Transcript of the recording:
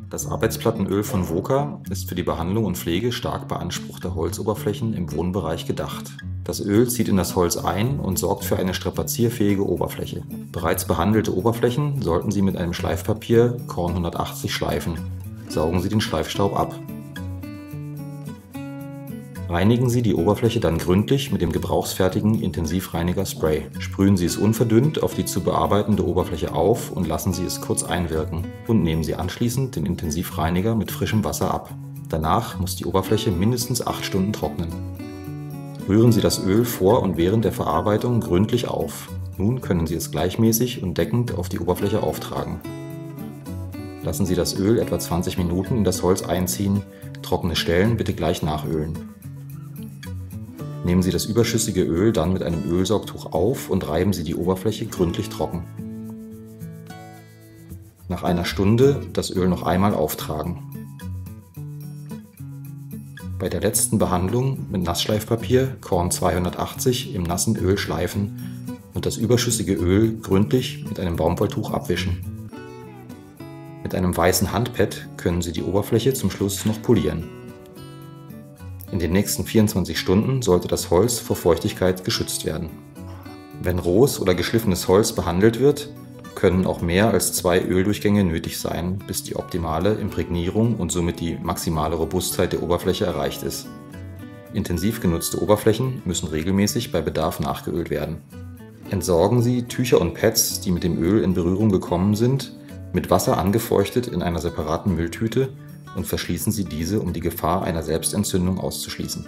Das Arbeitsplattenöl von Woca ist für die Behandlung und Pflege stark beanspruchter Holzoberflächen im Wohnbereich gedacht. Das Öl zieht in das Holz ein und sorgt für eine strapazierfähige Oberfläche. Bereits behandelte Oberflächen sollten Sie mit einem Schleifpapier Korn 180 schleifen. Saugen Sie den Schleifstaub ab. Reinigen Sie die Oberfläche dann gründlich mit dem gebrauchsfertigen Intensivreiniger-Spray. Sprühen Sie es unverdünnt auf die zu bearbeitende Oberfläche auf und lassen Sie es kurz einwirken und nehmen Sie anschließend den Intensivreiniger mit frischem Wasser ab. Danach muss die Oberfläche mindestens 8 Stunden trocknen. Rühren Sie das Öl vor und während der Verarbeitung gründlich auf. Nun können Sie es gleichmäßig und deckend auf die Oberfläche auftragen. Lassen Sie das Öl etwa 20 Minuten in das Holz einziehen, trockene Stellen bitte gleich nachölen. Nehmen Sie das überschüssige Öl dann mit einem Ölsaugtuch auf und reiben Sie die Oberfläche gründlich trocken. Nach einer Stunde das Öl noch einmal auftragen. Bei der letzten Behandlung mit Nassschleifpapier Korn 280 im nassen Öl schleifen und das überschüssige Öl gründlich mit einem Baumwolltuch abwischen. Mit einem weißen Handpad können Sie die Oberfläche zum Schluss noch polieren. In den nächsten 24 Stunden sollte das Holz vor Feuchtigkeit geschützt werden. Wenn rohes oder geschliffenes Holz behandelt wird, können auch mehr als 2 Öldurchgänge nötig sein, bis die optimale Imprägnierung und somit die maximale Robustheit der Oberfläche erreicht ist. Intensiv genutzte Oberflächen müssen regelmäßig bei Bedarf nachgeölt werden. Entsorgen Sie Tücher und Pads, die mit dem Öl in Berührung gekommen sind, mit Wasser angefeuchtet in einer separaten Mülltüte und verschließen Sie diese, um die Gefahr einer Selbstentzündung auszuschließen.